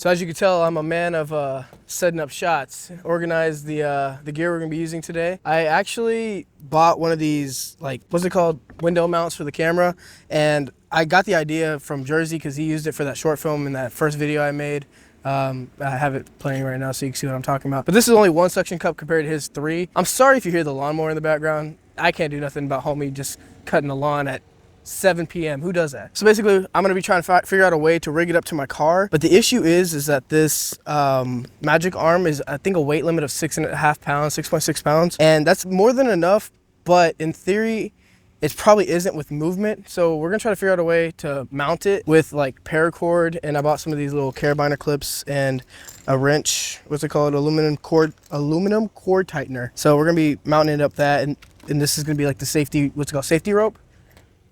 So as you can tell, I'm a man of setting up shots. Organize the gear we're gonna be using today. I actually bought one of these, like, what's it called? Window mounts for the camera. And I got the idea from Jersey because he used it for that short film in that first video I made. I have it playing right now so you can see what I'm talking about. But this is only one suction cup compared to his 3. I'm sorry if you hear the lawnmower in the background. I can't do nothing about homie just cutting the lawn at 7 p.m. Who does that? So basically, I'm gonna be trying to figure out a way to rig it up to my car. But the issue is that this magic arm is, I think, a weight limit of 6.5 pounds, 6.6 pounds. And that's more than enough, but in theory, it probably isn't with movement. So we're gonna try to figure out a way to mount it with like paracord. And I bought some of these little carabiner clips and a wrench, what's it called? Aluminum cord tightener. So we're gonna be mounting it up that, and this is gonna be like the safety, what's it called? Safety rope?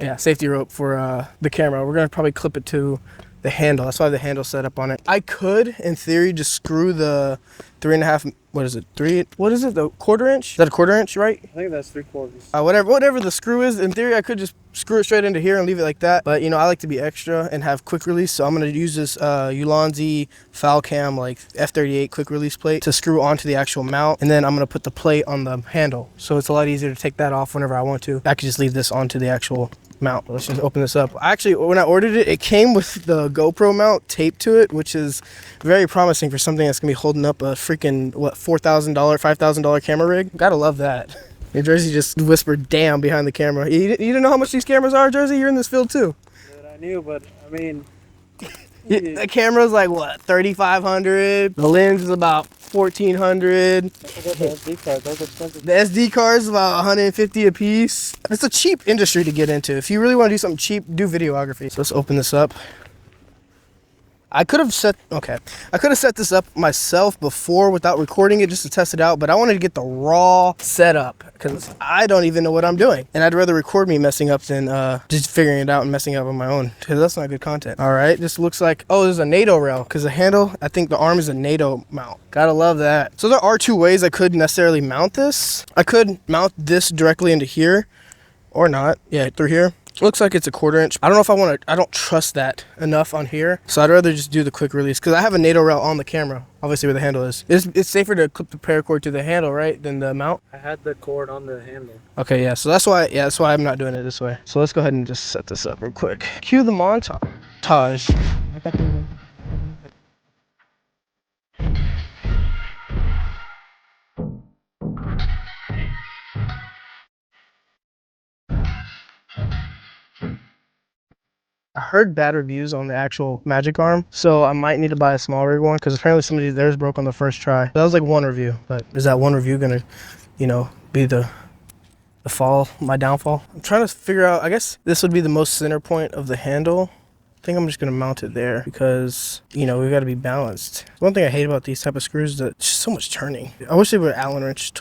Yeah, safety rope for the camera. We're gonna probably clip it to the handle. That's why the handle's set up on it. I could, in theory, just screw the 3.5, what is it, the 1/4 inch? Is that a 1/4 inch, right? I think that's 3/4. Whatever the screw is, in theory, I could just screw it straight into here and leave it like that. But, you know, I like to be extra and have quick release, so I'm gonna use this Ulanzi foul cam, like F38 quick release plate to screw onto the actual mount. And then I'm gonna put the plate on the handle. So it's a lot easier to take that off whenever I want to. I could just leave this onto the actual mount. Let's just open this up. Actually, when I ordered it, it came with the GoPro mount taped to it, which is very promising for something that's gonna be holding up a freaking, what, $4,000, $5,000 camera rig. Gotta love that. Your Jersey just whispered "damn" behind the camera. You didn't know how much these cameras are, Jersey? You're in this field too. Dude, I knew, but I mean, the camera's like what, 3,500. The lens is about 1,400. the SD card, those are expensive. The SD cards about 150 a piece. It's a cheap industry to get into. If you really want to do something cheap, do videography. So let's open this up. I could have set this up myself before without recording it just to test it out, but I wanted to get the raw setup because I don't even know what I'm doing. And I'd rather record me messing up than just figuring it out and messing up on my own, because that's not good content. All right, this looks like, oh, there's a NATO rail, because the handle, I think the arm is a NATO mount. Gotta love that. So there are 2 ways I could necessarily mount this. I could mount this directly into here or not. Yeah, through here. Looks like it's a 1/4 inch. I don't know if I don't trust that enough on here. So I'd rather just do the quick release because I have a NATO rail on the camera, obviously where the handle is. It's safer to clip the paracord to the handle, right, than the mount? I had the cord on the handle. Okay, yeah, so that's why I'm not doing it this way. So let's go ahead and just set this up real quick. Cue the montage. I heard bad reviews on the actual magic arm, so I might need to buy a small rig one because apparently somebody theirs broke on the first try. That was like one review, but is that one review gonna, you know, be my downfall? I'm trying to figure out, I guess this would be the most center point of the handle. I think I'm just gonna mount it there because, you know, we've got to be balanced. One thing I hate about these type of screws is that it's just so much turning. I wish they were Allen wrench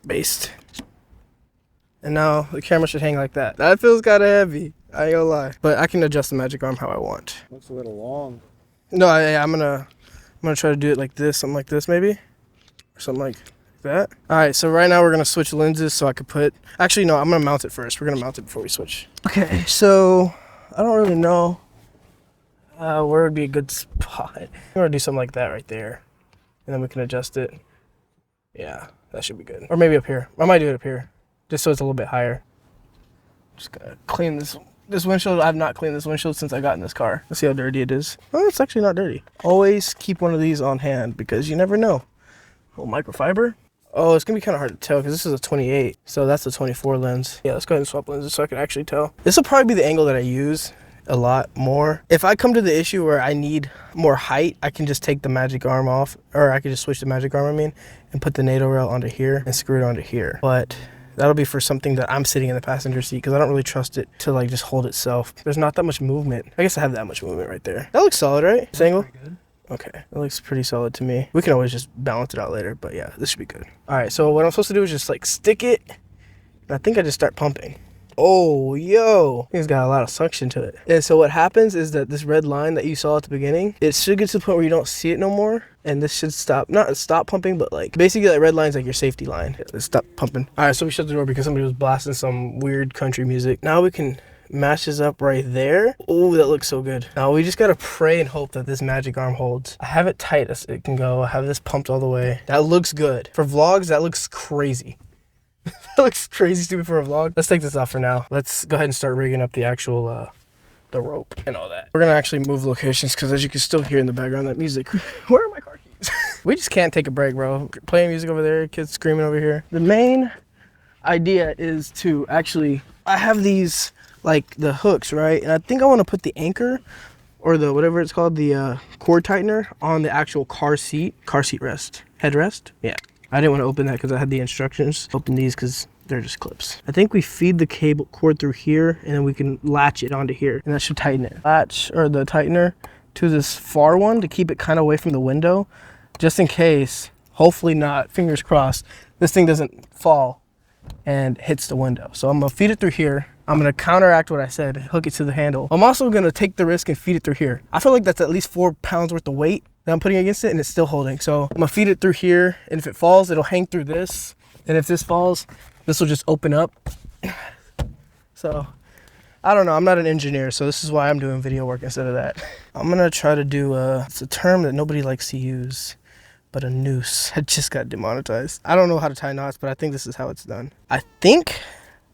based. And now the camera should hang like that. That feels kind of heavy. I ain't gonna lie, but I can adjust the magic arm how I want. Looks a little long. No, I'm gonna try to do it like this, something like this maybe, or something like that. All right, so right now we're gonna switch lenses so I could put. Actually, no, I'm gonna mount it first. We're gonna mount it before we switch. Okay, so I don't really know where would be a good spot. I'm gonna do something like that right there, and then we can adjust it. Yeah, that should be good. Or maybe up here. I might do it up here, just so it's a little bit higher. Just gotta clean this windshield. I've not cleaned this windshield since I got in this car. Let's see how dirty it is. Oh, it's actually not dirty. Always keep one of these on hand because you never know. Oh, microfiber. Oh, it's gonna be kind of hard to tell because this is a 28, so that's a 24 lens. Yeah, let's go ahead and swap lenses so I can actually tell. This will probably be the angle that I use a lot more. If I come to the issue where I need more height, I can just take the magic arm off, or I can just switch the magic arm, and put the NATO rail onto here and screw it onto here. But that'll be for something that I'm sitting in the passenger seat because I don't really trust it to like just hold itself. There's not that much movement. I guess I have that much movement right there. That looks solid, right? This angle? Good. Okay, that looks pretty solid to me. We can always just balance it out later, but yeah, this should be good. All right, so what I'm supposed to do is just like stick it, and I think I just start pumping. Oh, yo, it's got a lot of suction to it. And so what happens is that this red line that you saw at the beginning, it should get to the point where you don't see it no more. And this should stop, not stop pumping, but like basically that red line's like your safety line. Let's stop pumping. All right, so we shut the door because somebody was blasting some weird country music. Now we can matches up right there. Oh, that looks so good. Now we just gotta pray and hope that this magic arm holds. I have it tight as it can go. I have this pumped all the way. That looks good. For vlogs, that looks crazy. That looks crazy stupid for a vlog. Let's take this off for now. Let's go ahead and start rigging up the actual, the rope and all that. We're gonna actually move locations because as you can still hear in the background, that music. Where are my car keys? We just can't take a break, bro. Playing music over there, kids screaming over here. The main idea is to actually, I have these, like the hooks, right? And I think I want to put the anchor or the, whatever it's called, the cord tightener on the actual car seat rest, headrest. Yeah. I didn't want to open that because I had the instructions. Open these because they're just clips. I think we feed the cable cord through here and then we can latch it onto here and that should tighten it. Latch or the tightener to this far one to keep it kind of away from the window, just in case, hopefully not, fingers crossed, this thing doesn't fall and hits the window. So I'm gonna feed it through here. I'm gonna counteract what I said, hook it to the handle. I'm also gonna take the risk and feed it through here. I feel like that's at least 4 pounds worth of weight that I'm putting against it and it's still holding. So I'm gonna feed it through here and if it falls, it'll hang through this. And if this falls, this will just open up. So I don't know, I'm not an engineer, so this is why I'm doing video work instead of that. I'm gonna try to do it's a term that nobody likes to use, but a noose. I just got demonetized. I don't know how to tie knots, but I think this is how it's done. I think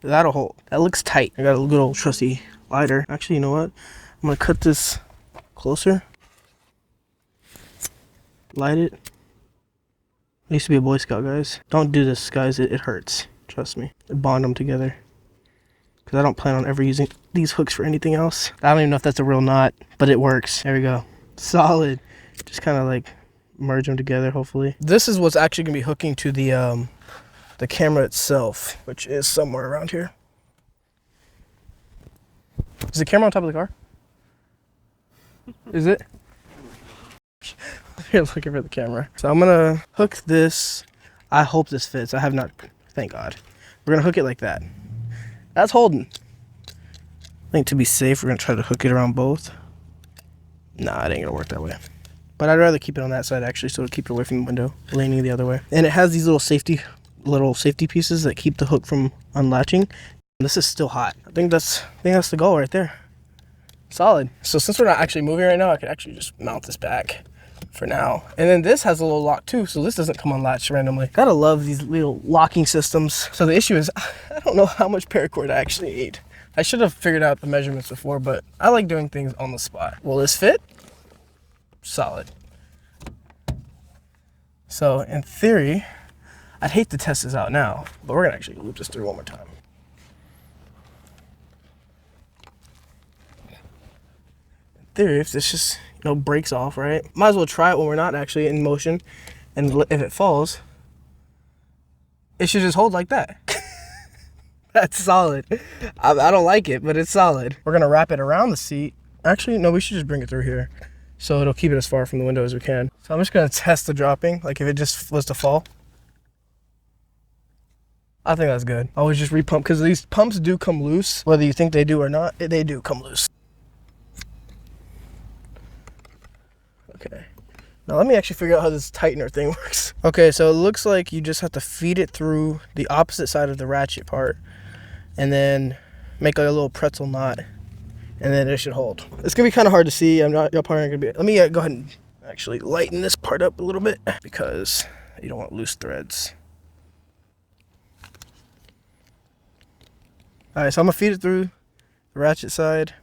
that'll hold. That looks tight. I got a little trusty lighter. Actually, you know what? I'm gonna cut this closer. Light it. I used to be a Boy Scout, guys. Don't do this, guys. It hurts. Trust me. Bond them together. Because I don't plan on ever using these hooks for anything else. I don't even know if that's a real knot, but it works. There we go. Solid. Just kind of like merge them together, hopefully. This is what's actually going to be hooking to the camera itself, which is somewhere around here. Is the camera on top of the car? Is it? Here, looking for the camera. So I'm gonna hook this. I hope this fits. I have not, thank God. We're gonna hook it like that. That's holding. I think to be safe, we're gonna try to hook it around both. Nah, it ain't gonna work that way. But I'd rather keep it on that side actually, so it'll keep it away from the window, leaning the other way. And it has these little safety pieces that keep the hook from unlatching. This is still hot. I think that's the goal right there. Solid. So since we're not actually moving right now, I could actually just mount this back for now. And then this has a little lock too, so this doesn't come unlatched randomly. Gotta love these little locking systems. So the issue is, I don't know how much paracord I actually need. I should have figured out the measurements before, but I like doing things on the spot. Will this fit? Solid. So in theory, I'd hate to test this out now, but we're gonna actually loop this through one more time. In theory, if this just, breaks off, right? Might as well try it when we're not actually in motion. And if it falls, it should just hold like that. That's solid. I don't like it, but it's solid. We're gonna wrap it around the seat. Actually, no, we should just bring it through here. So it'll keep it as far from the window as we can. So I'm just gonna test the dropping, like if it just was to fall. I think that's good. Always just repump, because these pumps do come loose. Whether you think they do or not, they do come loose. Okay. Now let me actually figure out how this tightener thing works. Okay, so it looks like you just have to feed it through the opposite side of the ratchet part and then make like a little pretzel knot and then it should hold. It's gonna be kind of hard to see. Y'all probably aren't gonna be. Let me go ahead and actually lighten this part up a little bit because you don't want loose threads. All right, so I'm gonna feed it through the ratchet side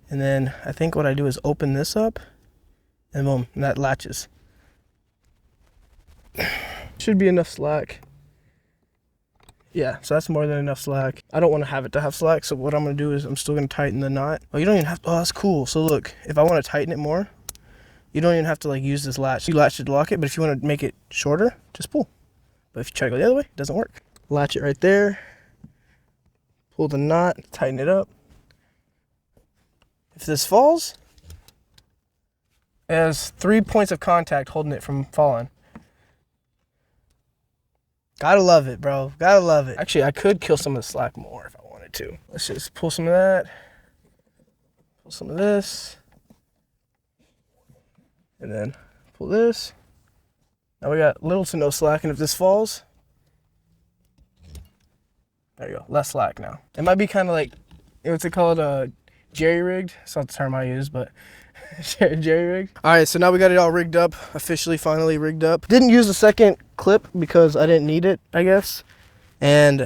and then I think what I do is open this up and boom, and that latches. Should be enough slack. Yeah, so that's more than enough slack. I don't want to have it to have slack, so what I'm going to do is I'm still going to tighten the knot. Oh, you don't even have to, oh, that's cool. So look, if I want to tighten it more, you don't even have to like use this latch. You latch it to lock it, but if you want to make it shorter, just pull. But if you try to go the other way, it doesn't work. Latch it right there. Pull the knot, tighten it up. If this falls, it has 3 points of contact holding it from falling. Gotta love it, bro. Gotta love it. Actually, I could kill some of the slack more if I wanted to. Let's just pull some of that. Pull some of this. And then pull this. Now we got little to no slack, and if this falls, there you go, less slack now. It might be kind of like what's it called? Jerry-rigged. It's not the term I use, but jerry-rigged. All right, so now we got it all rigged up, officially, finally rigged up. Didn't use the second clip because I didn't need it, I guess. And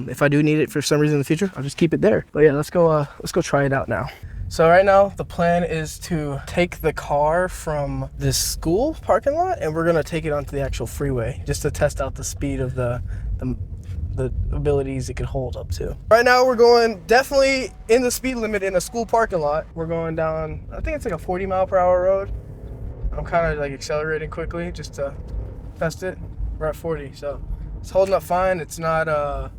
if I do need it for some reason in the future, I'll just keep it there. But yeah, let's go try it out now. So right now the plan is to take the car from this school parking lot and we're gonna take it onto the actual freeway just to test out the speed of the abilities it could hold up to. Right now we're going definitely in the speed limit in a school parking lot. We're going down, I think it's like a 40-mile-per-hour road. I'm kind of like accelerating quickly just to test it. We're at 40, so it's holding up fine. It's not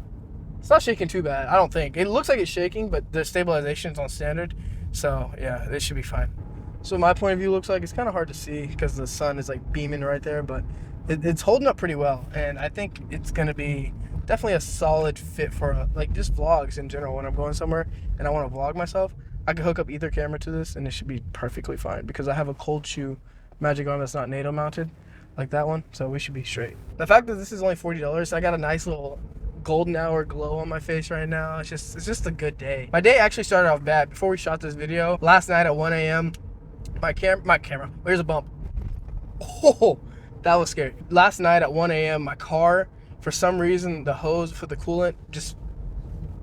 shaking too bad, I don't think. It looks like it's shaking, but the stabilization is on standard. So yeah, this should be fine. So my point of view looks like it's kind of hard to see because the sun is like beaming right there, but it's holding up pretty well. And I think it's gonna be definitely a solid fit for like just vlogs in general. When I'm going somewhere and I want to vlog myself, I can hook up either camera to this and it should be perfectly fine because I have a cold shoe magic arm that's not NATO mounted like that one, so we should be straight. The fact that this is only $40, I got a nice little golden hour glow on my face right now. It's just a good day. My day actually started off bad. Before we shot this video last night at 1 a.m. my camera, here's a bump. Oh, that was scary. Last night at 1 a.m. my car, for some reason the hose for the coolant just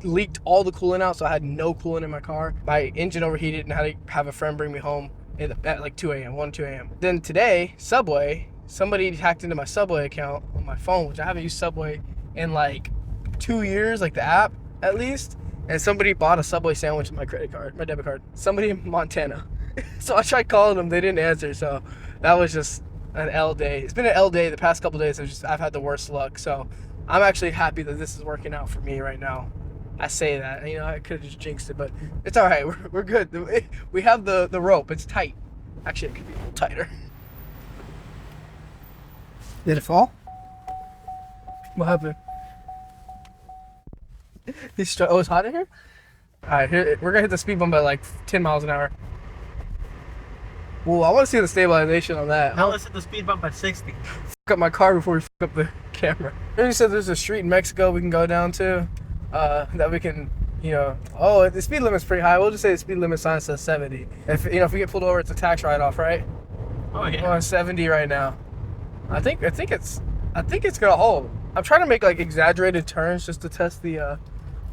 leaked all the coolant out, so I had no coolant in my car. My engine overheated and had to have a friend bring me home at like 2 a.m. Then today, Subway, somebody hacked into my Subway account on my phone, which I haven't used Subway in like 2 years, like the app at least, and somebody bought a Subway sandwich with my credit card, my debit card. Somebody in Montana. So I tried calling them, they didn't answer, so that was just an L day. It's been an L day the past couple days. I've had the worst luck, so I'm actually happy that this is working out for me right now. I say that, you know, I could have just jinxed it, but it's all right. We're good. We have the rope. It's tight. Actually, it could be a little tighter. Did it fall? What happened? Oh, it's hot in here? All right, here, we're gonna hit the speed bump at like 10 miles an hour. Well, I want to see the stabilization on that. Now let's hit the speed bump at 60. Fuck up my car before we fuck up the camera. You said there's a street in Mexico we can go down to, that we can, you know. Oh, the speed limit's pretty high. We'll just say the speed limit sign says 70. If if we get pulled over, it's a tax write-off, right? Oh yeah. We're on 70 right now. I think it's gonna hold. I'm trying to make like exaggerated turns just to test the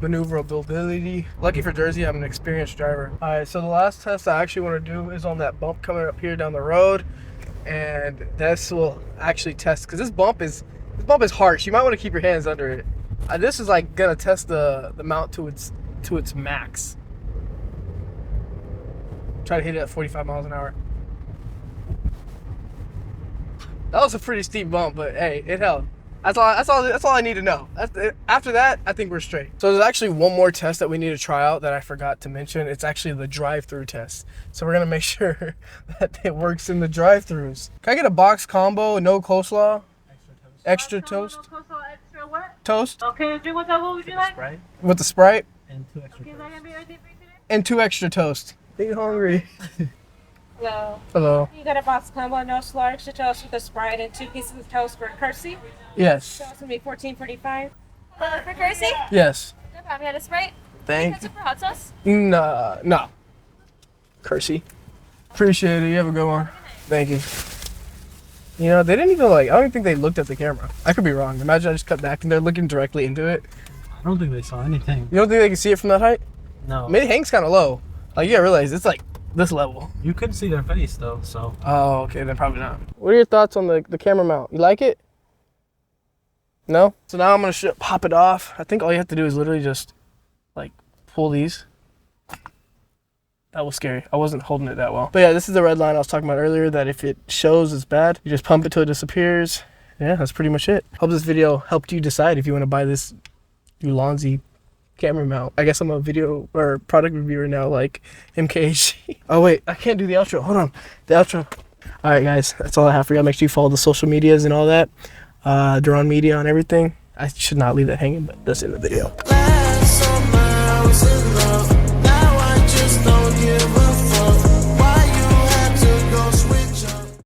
maneuverability. Lucky for Jersey, I'm an experienced driver. All right, so the last test I actually want to do is on that bump coming up here down the road, and this will actually test because this bump is harsh. You might want to keep your hands under it. This is like gonna test the mount to its max. Try to hit it at 45 miles an hour. That was a pretty steep bump, but hey, it held. That's all I need to know. After that, I think we're straight. So there's actually one more test that we need to try out that I forgot to mention. It's actually the drive-through test. So we're gonna make sure that it works in the drive-throughs. Can I get a box combo, no coleslaw? Extra toast. No coleslaw, extra what? Toast. Okay, drink with that. What would you like? Sprite With the Sprite. and 2 extra. Okay, is that gonna be everything for you today? And 2 extra toast. Be hungry. Hello. Hello. You got a box combo, no slaw, extra toast with a Sprite and 2 pieces of toast for courtesy. Yes. So it's gonna be $14.45. For courtesy? Yes. No problem. You had a Sprite? Thank you. For hot sauce? No. Kersey. Appreciate it. You have a good one. Thank you. You know, they didn't even I don't even think they looked at the camera. I could be wrong. Imagine I just cut back and they're looking directly into it. I don't think they saw anything. You don't think they can see it from that height? No. I mean, it hangs kind of low. Like, you gotta realize it's like this level. You couldn't see their face though, so. Oh, okay, then probably not. What are your thoughts on the camera mount? You like it? No? So now I'm gonna pop it off. I think all you have to do is literally just like pull these. That was scary. I wasn't holding it that well. But yeah, this is the red line I was talking about earlier, that if it shows it's bad, you just pump it till it disappears. Yeah, that's pretty much it. Hope this video helped you decide if you want to buy this Ulanzi camera mount. I guess I'm a video or product reviewer now, like MKHG. Oh wait, I can't do the outro. Hold on. The outro. All right, guys, that's all I have for you. Make sure you follow the social medias and all that. Duran Media on everything. I should not leave that hanging, but that's in the video.